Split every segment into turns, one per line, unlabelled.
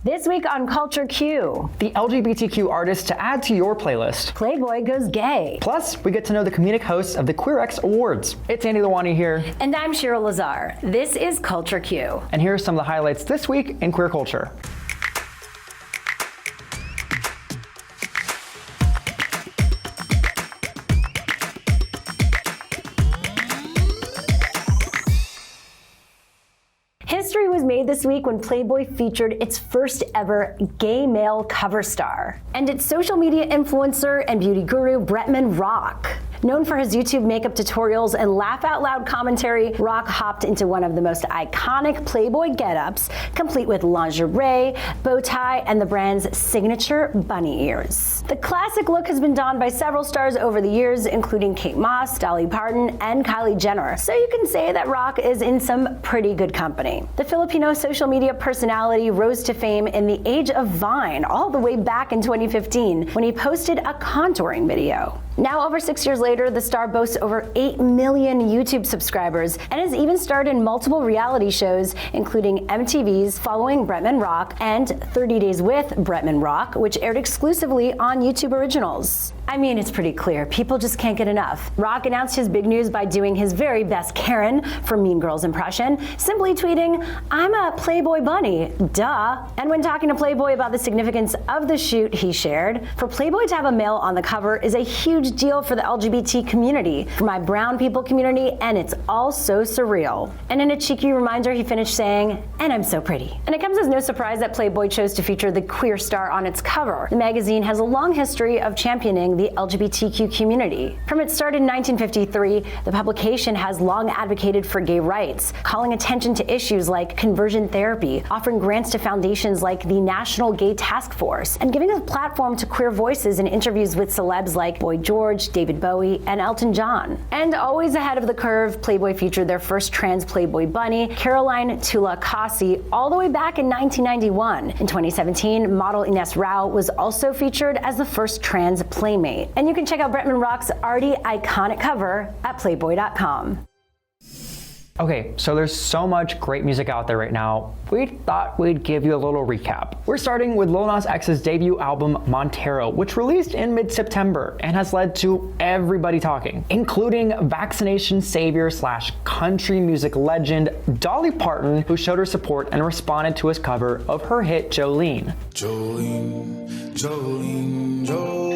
This week on Culture Q,
the LGBTQ artist to add to your playlist.
Playboy goes gay.
Plus, we get to know the comedic hosts of the Queer X Awards. It's Andy Lalwani here.
And I'm Shira Lazar. This is Culture Q.
And here are some of the highlights this week in queer culture.
History was made this week when Playboy featured its first ever gay male cover star, and its social media influencer and beauty guru, Bretman Rock. Known for his YouTube makeup tutorials and laugh-out-loud commentary, Rock hopped into one of the most iconic Playboy get-ups, complete with lingerie, bow tie, and the brand's signature bunny ears. The classic look has been donned by several stars over the years, including Kate Moss, Dolly Parton, and Kylie Jenner, so you can say that Rock is in some pretty good company. The Filipino social media personality rose to fame in the age of Vine all the way back in 2015 when he posted a contouring video. Now, over 6 years later, the star boasts over 8 million YouTube subscribers and has even starred in multiple reality shows, including MTV's Following Bretman Rock and 30 Days with Bretman Rock, which aired exclusively on YouTube Originals. I mean, it's pretty clear. People just can't get enough. Rock announced his big news by doing his very best Karen from Mean Girls impression, simply tweeting, "I'm a Playboy bunny, duh." And when talking to Playboy about the significance of the shoot, he shared, "For Playboy to have a male on the cover is a huge deal for the LGBT community, for my brown people community, and it's all so surreal." And in a cheeky reminder, he finished saying, "And I'm so pretty." And it comes as no surprise that Playboy chose to feature the queer star on its cover. The magazine has a long history of championing the LGBTQ community. From its start in 1953, the publication has long advocated for gay rights, calling attention to issues like conversion therapy, offering grants to foundations like the National Gay Task Force, and giving a platform to queer voices in interviews with celebs like Boy George, David Bowie, and Elton John. And always ahead of the curve, Playboy featured their first trans Playboy bunny, Caroline Tula Kasi, all the way back in 1991. In 2017, model Ines Rao was also featured as the first trans playmate. And you can check out Bretman Rock's already iconic cover at playboy.com.
Okay, so there's so much great music out there right now, we thought we'd give you a little recap. We're starting with Lil Nas X's debut album, Montero, which released in mid-September and has led to everybody talking, including vaccination savior / country music legend Dolly Parton, who showed her support and responded to his cover of her hit Jolene.
Jolene, Jolene, Jolene.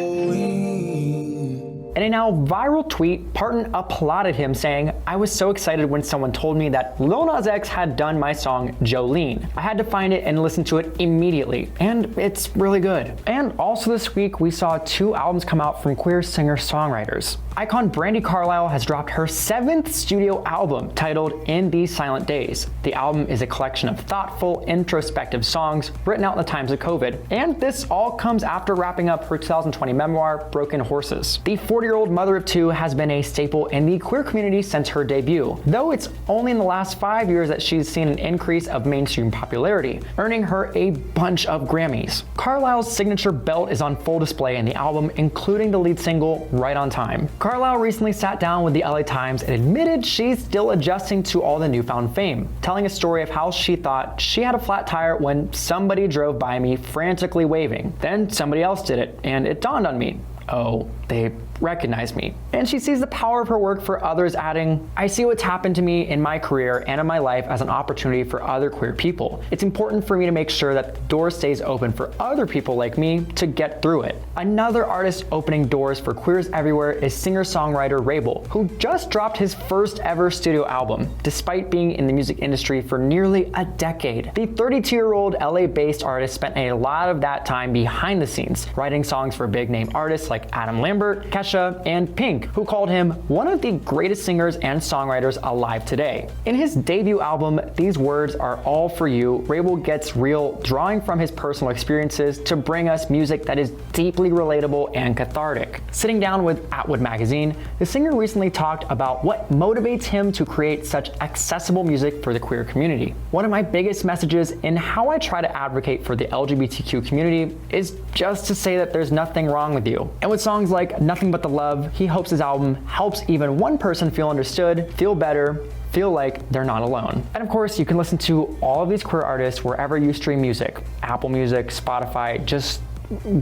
In a now viral tweet, Parton applauded him, saying, "I was so excited when someone told me that Lil Nas X had done my song Jolene. I had to find it and listen to it immediately, and it's really good." And also this week, we saw 2 albums come out from queer singer-songwriters. Icon Brandi Carlile has dropped her 7th studio album titled In These Silent Days. The album is a collection of thoughtful, introspective songs written out in the times of COVID, and this all comes after wrapping up her 2020 memoir, Broken Horses. The 40-year-old mother of 2 has been a staple in the queer community since her debut, though it's only in the last 5 years that she's seen an increase of mainstream popularity, earning her a bunch of Grammys. Carlile's signature belt is on full display in the album, including the lead single, Right on Time. Carlile recently sat down with the LA Times and admitted she's still adjusting to all the newfound fame, telling a story of how she thought she had a flat tire when somebody drove by me frantically waving. Then somebody else did it, and it dawned on me, oh, they recognize me. And she sees the power of her work for others, adding, "I see what's happened to me in my career and in my life as an opportunity for other queer people. It's important for me to make sure that the door stays open for other people like me to get through it." Another artist opening doors for queers everywhere is singer-songwriter Rabel, who just dropped his first ever studio album, despite being in the music industry for nearly a decade. The 32-year-old LA-based artist spent a lot of that time behind the scenes, writing songs for big-name artists like Adam Lambert, Kesha, and Pink, who called him one of the greatest singers and songwriters alive today. In his debut album, These Words Are All For You, Rabel gets real, drawing from his personal experiences to bring us music that is deeply relatable and cathartic. Sitting down with Atwood magazine, the singer recently talked about what motivates him to create such accessible music for the queer community. "One of my biggest messages in how I try to advocate for the LGBTQ community is just to say that there's nothing wrong with you." And with songs like Nothing But the Love, he hopes his album helps even one person feel understood, feel better, feel like they're not alone. And of course, you can listen to all of these queer artists wherever you stream music, Apple Music, Spotify, just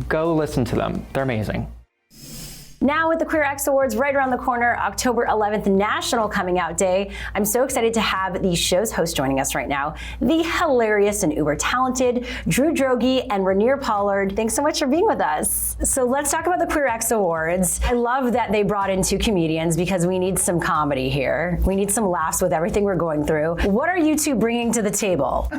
go listen to them. They're amazing.
Now with the Queer X Awards right around the corner, October 11th, National Coming Out Day, I'm so excited to have these show's hosts joining us right now. The hilarious and uber talented Drew Droege and Rainier Pollard. Thanks so much for being with us. So let's talk about the Queer X Awards. I love that they brought in two comedians because we need some comedy here. We need some laughs with everything we're going through. What are you two bringing to the table?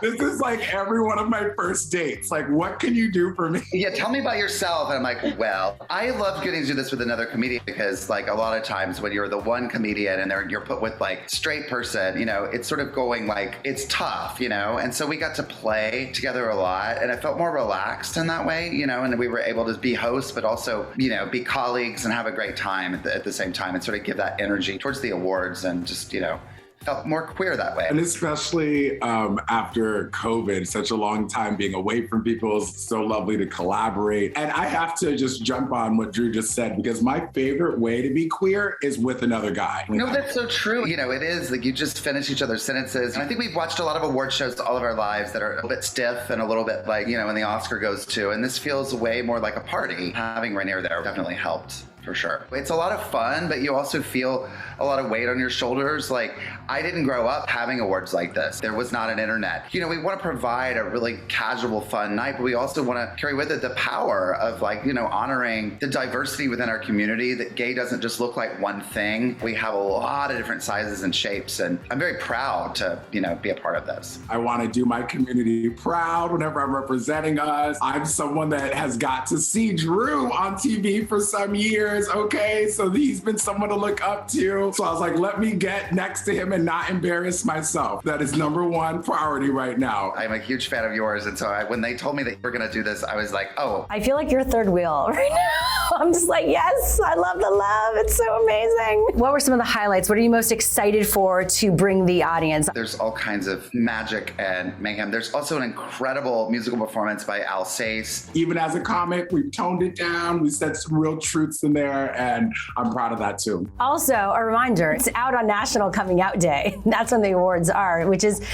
This is like every one of my first dates. Like, what can you do for me?
Yeah, tell me about yourself. And I'm like, well, I love getting to do this with another comedian because like a lot of times when you're the one comedian and you're put with like straight person, you know, it's sort of going like, it's tough, you know? And so we got to play together a lot and I felt more relaxed in that way, you know, and we were able to be hosts, but also, you know, be colleagues and have a great time at the same time and sort of give that energy towards the awards and just, you know, felt more queer that way.
And especially after COVID, such a long time being away from people, it's so lovely to collaborate. And I have to just jump on what Drew just said, because my favorite way to be queer is with another guy.
No, that's so true. You know, it is like you just finish each other's sentences. And I think we've watched a lot of award shows all of our lives that are a little bit stiff and a little bit like, you know, when the Oscar goes to, and this feels way more like a party. Having Rainier there definitely helped. For sure. It's a lot of fun, but you also feel a lot of weight on your shoulders. Like, I didn't grow up having awards like this. There was not an internet. You know, we want to provide a really casual, fun night, but we also want to carry with it the power of like, you know, honoring the diversity within our community, that gay doesn't just look like one thing. We have a lot of different sizes and shapes, and I'm very proud to, you know, be a part of this.
I want to do my community proud whenever I'm representing us. I'm someone that has got to see Drew on TV for some years. Okay, so he's been someone to look up to. So I was like, let me get next to him and not embarrass myself. That is number one priority right now.
I'm a huge fan of yours, and so when they told me that you were going to do this, I was like, oh.
I feel like you're third wheel right now. I'm just like, yes, I love the love. It's so amazing. What were some of the highlights? What are you most excited for to bring the audience?
There's all kinds of magic and mayhem. There's also an incredible musical performance by Al Sace.
Even as a comic, we've toned it down. We said some real truths in there, and I'm proud of that too.
Also, a reminder, it's out on National Coming Out Day. That's when the awards are, which is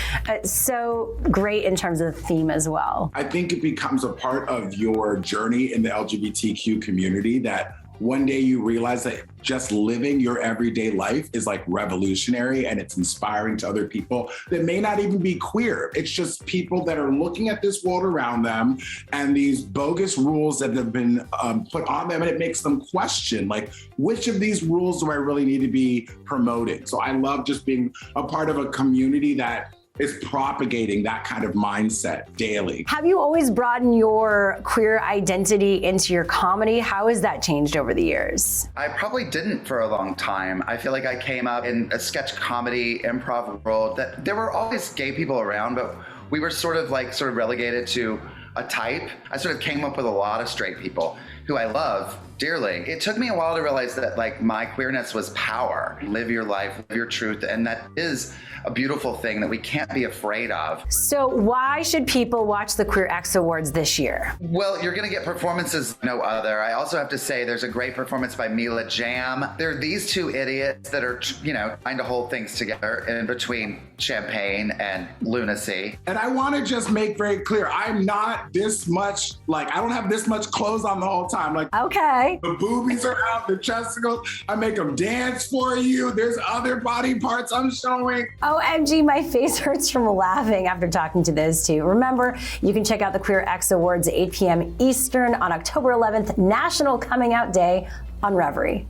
so great in terms of the theme as well.
I think it becomes a part of your journey in the LGBTQ community that one day you realize that just living your everyday life is like revolutionary and it's inspiring to other people that may not even be queer. It's just people that are looking at this world around them and these bogus rules that have been put on them, and it makes them question, like, which of these rules do I really need to be promoting? So I love just being a part of a community that is propagating that kind of mindset daily.
Have you always broadened your queer identity into your comedy? How has that changed over the years?
I probably didn't for a long time. I feel like I came up in a sketch comedy improv world that there were always gay people around, but we were sort of relegated to a type. I sort of came up with a lot of straight people who I love dearly. It took me a while to realize that like my queerness was power. Live your life, live your truth, and that is a beautiful thing that we can't be afraid of.
So why should people watch the Queer X Awards this year?
Well, you're gonna get performances no other. I also have to say there's a great performance by Mila Jam. There are these two idiots that are, you know, trying to hold things together in between champagne and lunacy.
And I wanna just make very clear, I'm not this much, like, I don't have this much clothes on the whole time. Like,
okay.
The boobies are out, the chesticles, I make them dance for you. There's other body parts I'm showing.
OMG, my face hurts from laughing after talking to those two. Remember, you can check out the Queer X Awards at 8 p.m. Eastern on October 11th, National Coming Out Day on Revry.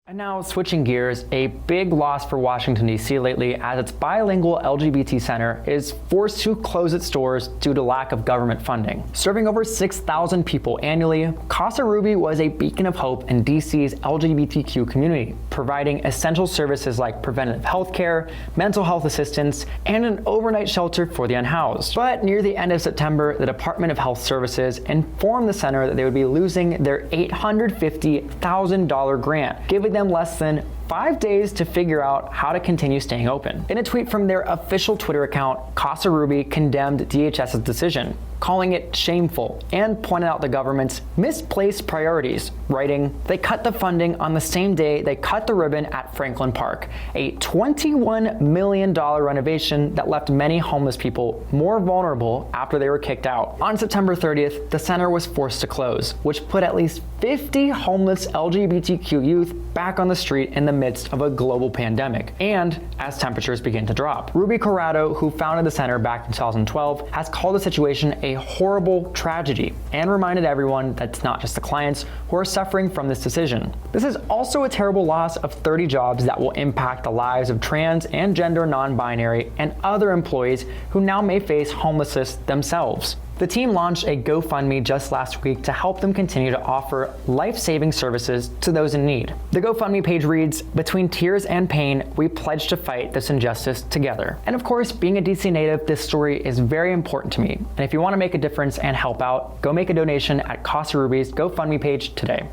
And now switching gears, a big loss for Washington, D.C. lately as its bilingual LGBT center is forced to close its doors due to lack of government funding. Serving over 6,000 people annually, Casa Ruby was a beacon of hope in D.C.'s LGBTQ community, providing essential services like preventative health care, mental health assistance, and an overnight shelter for the unhoused. But near the end of September, the Department of Health Services informed the center that they would be losing their $850,000 grant, giving them less than 5 days to figure out how to continue staying open. In a tweet from their official Twitter account, Casa Ruby condemned DHS's decision, calling it shameful, and pointed out the government's misplaced priorities, writing, "They cut the funding on the same day they cut the ribbon at Franklin Park, a $21 million renovation that left many homeless people more vulnerable after they were kicked out." On September 30th, the center was forced to close, which put at least 50 homeless LGBTQ youth back on the street in the midst of a global pandemic, and as temperatures begin to drop. Ruby Corrado, who founded the center back in 2012, has called the situation a horrible tragedy and reminded everyone that it's not just the clients who are suffering from this decision. This is also a terrible loss of 30 jobs that will impact the lives of trans and gender non-binary and other employees who now may face homelessness themselves. The team launched a GoFundMe just last week to help them continue to offer life-saving services to those in need. The GoFundMe page reads, "Between tears and pain, we pledge to fight this injustice together." And of course, being a DC native, this story is very important to me. And if you want to make a difference and help out, go make a donation at Casa Ruby's GoFundMe page today.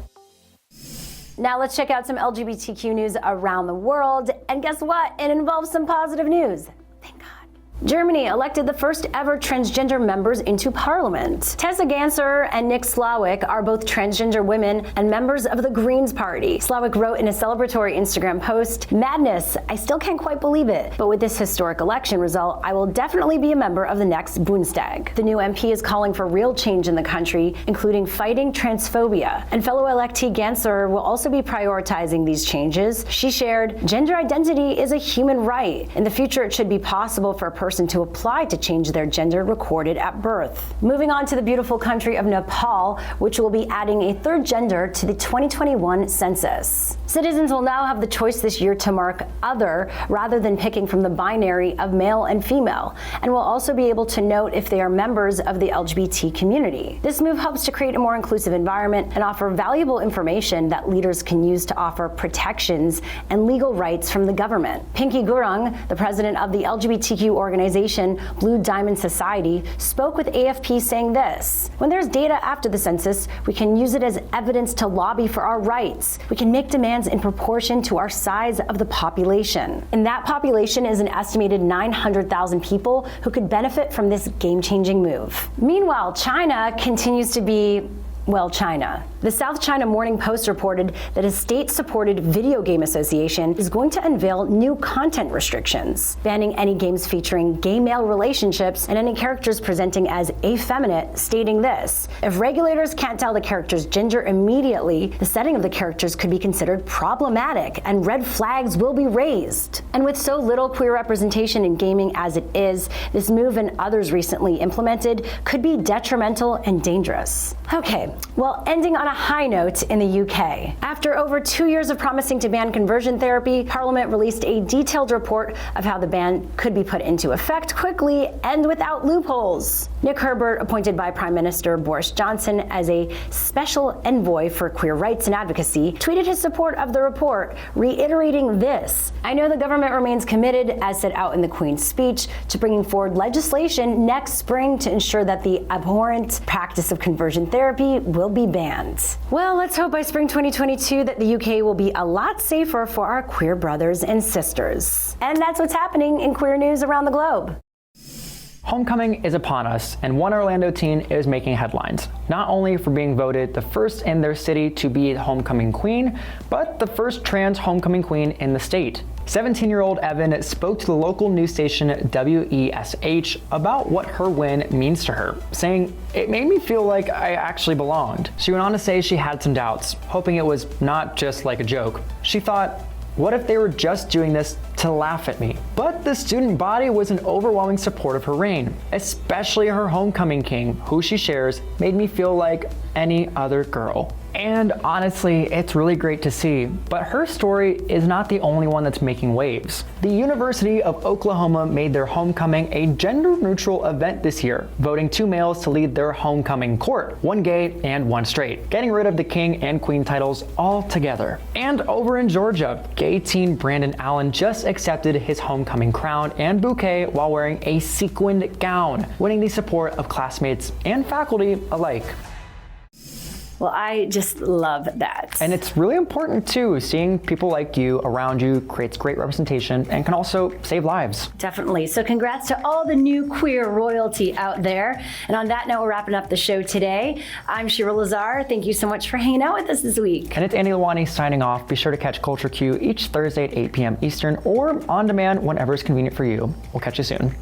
Now let's check out some LGBTQ news around the world. And guess what? It involves some positive news. Thank God. Germany elected the first ever transgender members into parliament. Tessa Ganser and Nick Slawik are both transgender women and members of the Greens Party. Slawik wrote in a celebratory Instagram post, "Madness, I still can't quite believe it, but with this historic election result, I will definitely be a member of the next Bundestag." The new MP is calling for real change in the country, including fighting transphobia. And fellow electee Ganser will also be prioritizing these changes. She shared, "Gender identity is a human right. In the future, it should be possible for a person to apply to change their gender recorded at birth." Moving on to the beautiful country of Nepal, which will be adding a third gender to the 2021 census. Citizens will now have the choice this year to mark other rather than picking from the binary of male and female, and will also be able to note if they are members of the LGBT community. This move helps to create a more inclusive environment and offer valuable information that leaders can use to offer protections and legal rights from the government. Pinky Gurung, the president of the LGBTQ organization Blue Diamond Society, spoke with AFP saying this, "When there's data after the census, we can use it as evidence to lobby for our rights. We can make demands in proportion to our size of the population." And that population is an estimated 900,000 people who could benefit from this game-changing move. Meanwhile, China continues to be China. The South China Morning Post reported that a state-supported video game association is going to unveil new content restrictions, banning any games featuring gay male relationships and any characters presenting as effeminate, stating this, "If regulators can't tell the character's gender immediately, the setting of the characters could be considered problematic and red flags will be raised." And with so little queer representation in gaming as it is, this move and others recently implemented could be detrimental and dangerous. Okay, well, ending on a high note in the UK. After over 2 years of promising to ban conversion therapy, Parliament released a detailed report of how the ban could be put into effect quickly and without loopholes. Nick Herbert, appointed by Prime Minister Boris Johnson as a special envoy for queer rights and advocacy, tweeted his support of the report, reiterating this, "I know the government remains committed, as set out in the Queen's speech, to bringing forward legislation next spring to ensure that the abhorrent practice of conversion therapy will be banned." Well, let's hope by spring 2022 that the UK will be a lot safer for our queer brothers and sisters. And that's what's happening in queer news around the globe.
Homecoming is upon us, and one Orlando teen is making headlines, not only for being voted the first in their city to be the homecoming queen, but the first trans homecoming queen in the state. 17-year-old Evan spoke to the local news station WESH about what her win means to her, saying, "It made me feel like I actually belonged." She went on to say she had some doubts, hoping it was not just like a joke. She thought, "What if they were just doing this to laugh at me?" But the student body was in overwhelming support of her reign, especially her homecoming king, who she shares made me feel like any other girl. And honestly, it's really great to see, but her story is not the only one that's making waves. The University of Oklahoma made their homecoming a gender-neutral event this year, voting 2 males to lead their homecoming court, 1 gay and 1 straight, getting rid of the king and queen titles altogether. And over in Georgia, gay teen Brandon Allen just accepted his homecoming crown and bouquet while wearing a sequined gown, winning the support of classmates and faculty alike.
Well, I just love that.
And it's really important too. Seeing people like you around you creates great representation and can also save lives.
Definitely. So congrats to all the new queer royalty out there. And on that note, we're wrapping up the show today. I'm Shira Lazar. Thank you so much for hanging out with us this week.
And it's Andy Lalwani signing off. Be sure to catch Culture Q each Thursday at 8 p.m. Eastern or on demand whenever it's convenient for you. We'll catch you soon.